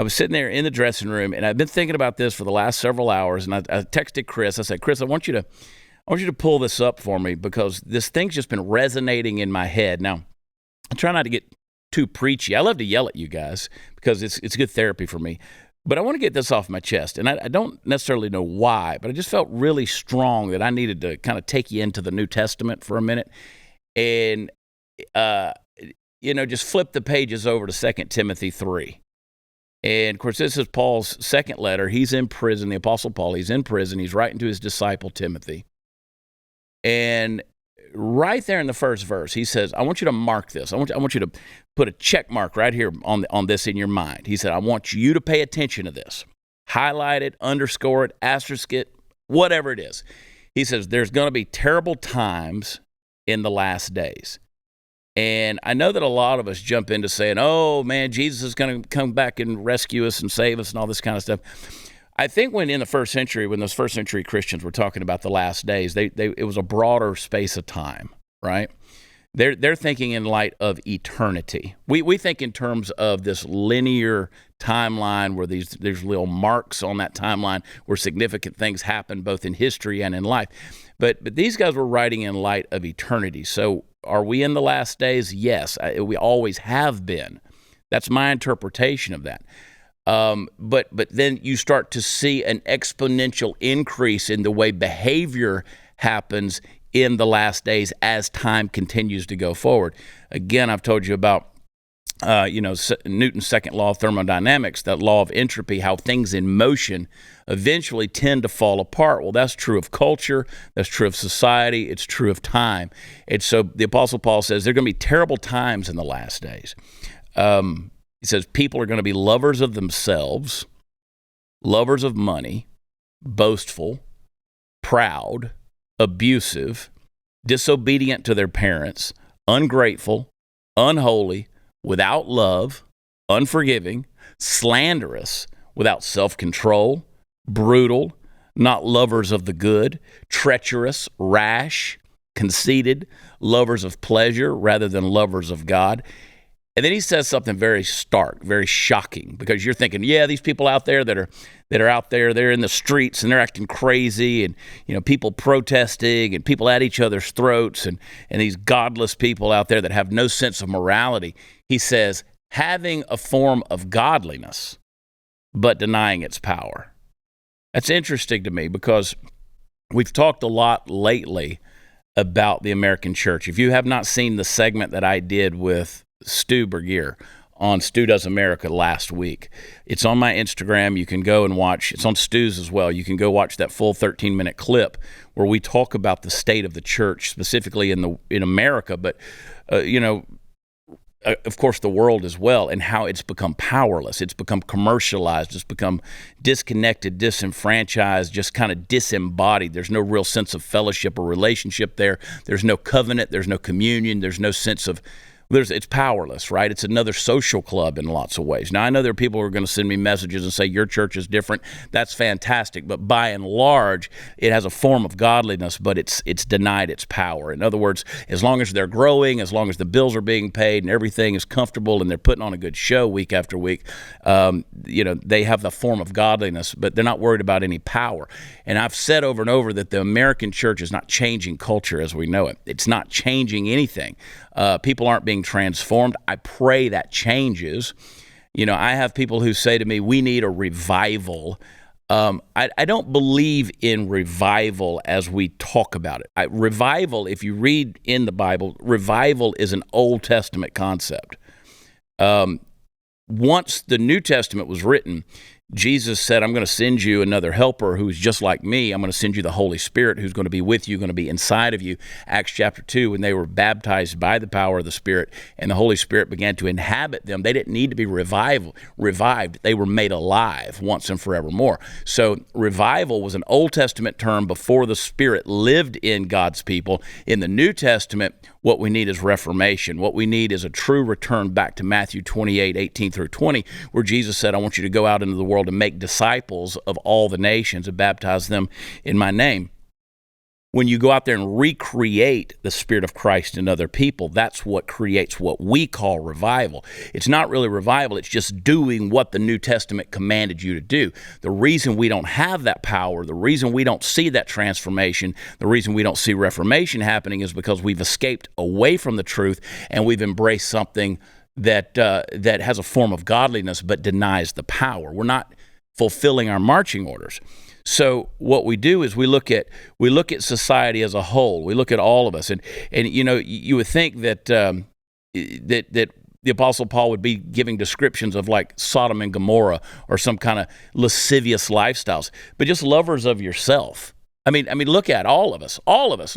I was sitting there in the dressing room, and I've been thinking about this for the last several hours. And I texted Chris. I said, Chris, I want you to pull this up for me because this thing's just been resonating in my head. Now, I try not to get too preachy. I love to yell at you guys because it's good therapy for me. But I want to get this off my chest, and I don't necessarily know why, but I just felt really strong that I needed to kind of take you into the New Testament for a minute and, just flip the pages over to 2 Timothy 3. And, of course, this is Paul's second letter. He's in prison, the Apostle Paul. He's in prison. He's writing to his disciple Timothy. And right there in the first verse, he says, I want you to mark this. I want you to put a check mark right here on this in your mind. He said, I want you to pay attention to this. Highlight it, underscore it, asterisk it, whatever it is. He says, there's going to be terrible times in the last days. And I know that a lot of us jump into saying, oh, man, Jesus is going to come back and rescue us and save us and all this kind of stuff. I think when those first century Christians were talking about the last days, it was a broader space of time, right? They're thinking in light of eternity. We think in terms of this linear timeline where there's little marks on that timeline where significant things happen both in history and in life. But these guys were writing in light of eternity. So are we in the last days? Yes, we always have been. That's my interpretation of that. But then you start to see an exponential increase in the way behavior happens in the last days as time continues to go forward. Again, I've told you about Newton's second law of thermodynamics, that law of entropy, how things in motion eventually tend to fall apart. Well, that's true of culture, that's true of society, it's true of time. And so the Apostle Paul says there are going to be terrible times in the last days. He says people are going to be lovers of themselves, lovers of money, boastful, proud, abusive, disobedient to their parents, ungrateful, unholy, without love, unforgiving, slanderous, without self-control, brutal, not lovers of the good, treacherous, rash, conceited, lovers of pleasure rather than lovers of God. And then he says something very stark, very shocking, because you're thinking, yeah, these people out there that are out there, they're in the streets and they're acting crazy, and people protesting and people at each other's throats, and these godless people out there that have no sense of morality. He says, having a form of godliness, but denying its power. That's interesting to me because we've talked a lot lately about the American church. If you have not seen the segment that I did with Stu Bergier on Stu Does America last week, it's on my Instagram. You can go and watch. It's on Stu's as well. You can go watch that full 13-minute clip where we talk about the state of the church, specifically in America, but of course the world as well, and how it's become powerless. It's become commercialized. It's become disconnected, disenfranchised, just kind of disembodied. There's no real sense of fellowship or relationship there. There's no covenant. There's no communion. There's no sense of it's powerless, right? It's another social club in lots of ways. Now, I know there are people who are going to send me messages and say, your church is different. That's fantastic. But by and large, it has a form of godliness, but it's denied its power. In other words, as long as they're growing, as long as the bills are being paid and everything is comfortable and they're putting on a good show week after week, they have the form of godliness, but they're not worried about any power. And I've said over and over that the American church is not changing culture as we know it. It's not changing anything. People aren't being transformed. I pray that changes. I have people who say to me, we need a revival. I don't believe in revival as we talk about it. Revival, if you read in the Bible, revival is an Old Testament concept. Once the New Testament was written, Jesus said, I'm going to send you another helper who's just like me. I'm going to send you the Holy Spirit who's going to be with you, going to be inside of you. Acts chapter 2, when they were baptized by the power of the Spirit and the Holy Spirit began to inhabit them, they didn't need to be revived. They were made alive once and forevermore. So revival was an Old Testament term before the Spirit lived in God's people. In the New Testament, what we need is reformation. What we need is a true return back to Matthew 28, 18 through 20, where Jesus said, I want you to go out into the world and make disciples of all the nations and baptize them in my name. when you go out there and recreate the Spirit of Christ in other people, that's what creates what we call revival. It's not really revival. It's just doing what the New Testament commanded you to do. The reason we don't have that power, the reason we don't see that transformation, the reason we don't see reformation happening is because we've escaped away from the truth and we've embraced something that has a form of godliness but denies the power. We're not fulfilling our marching orders. So what we do is we look at society as a whole. We look at all of us, and you know, you would think that that the Apostle Paul would be giving descriptions of like Sodom and Gomorrah or some kind of lascivious lifestyles, but just lovers of yourself. I mean, look at all of us.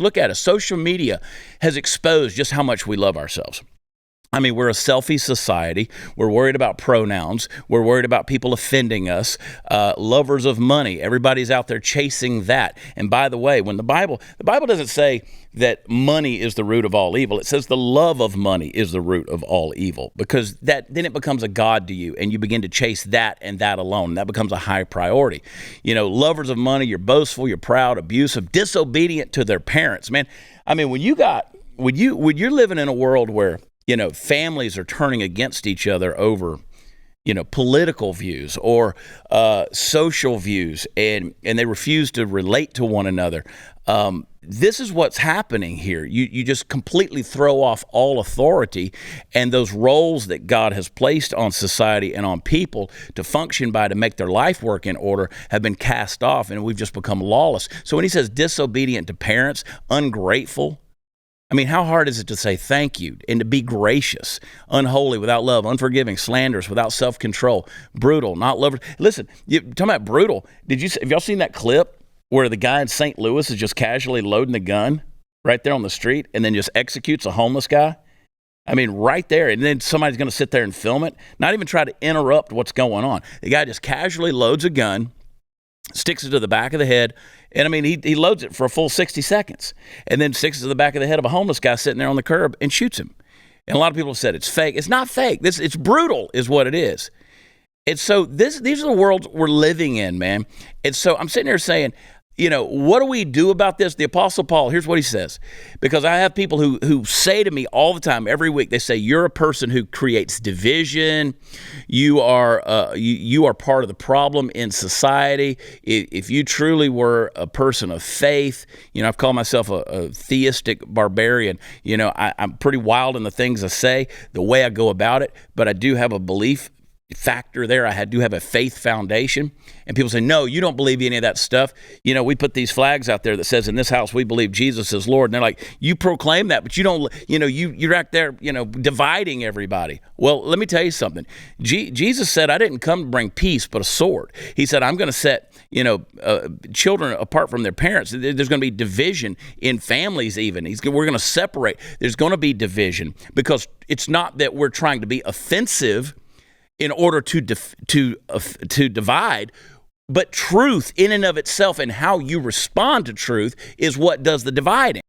Look at us. Social media has exposed just how much we love ourselves. I mean, we're a selfie society. We're worried about pronouns. We're worried about people offending us. Lovers of money. Everybody's out there chasing that. And by the way, when the Bible doesn't say that money is the root of all evil. It says the love of money is the root of all evil, because then it becomes a god to you, and you begin to chase that and that alone. That becomes a high priority. You know, lovers of money. You're boastful. You're proud. Abusive. Disobedient to their parents. Man, I mean, when you're living in a world where, you know, families are turning against each other over, you know, political views or social views, and they refuse to relate to one another. This is what's happening here. You just completely throw off all authority, and those roles that God has placed on society and on people to function by, to make their life work in order, have been cast off, and we've just become lawless. So when he says disobedient to parents, ungrateful, I mean, how hard is it to say thank you and to be gracious, unholy, without love, unforgiving, slanderous, without self-control, brutal, not lovers? Listen, talking about brutal, have y'all seen that clip where the guy in St. Louis is just casually loading the gun right there on the street and then just executes a homeless guy? I mean, right there. And then somebody's going to sit there and film it, not even try to interrupt what's going on. The guy just casually loads a gun, sticks it to the back of the head, and I mean, he loads it for a full 60 seconds, and then sticks it to the back of the head of a homeless guy sitting there on the curb and shoots him. And a lot of people have said it's fake. It's not fake. It's brutal is what it is. And so these are the worlds we're living in, man. And so I'm sitting here saying, you know, what do we do about this? The Apostle Paul, here's what he says. Because I have people who say to me all the time, every week, they say, you're a person who creates division. You are part of the problem in society. If you truly were a person of faith, you know, I've called myself a theistic barbarian. You know, I'm pretty wild in the things I say, the way I go about it, but I do have a belief factor there. I do have a faith foundation. And people say, no, you don't believe any of that stuff. You know, we put these flags out there that says, in this house we believe Jesus is Lord. And they're like, you proclaim that, but you don't, you know, you're out there, you know, dividing everybody. Well, let me tell you something. Jesus said, I didn't come to bring peace, but a sword. He said, I'm going to set, you know, children apart from their parents. There's going to be division in families even. We're going to separate. There's going to be division, because it's not that we're trying to be offensive in order to divide, but truth in and of itself and how you respond to truth is what does the dividing.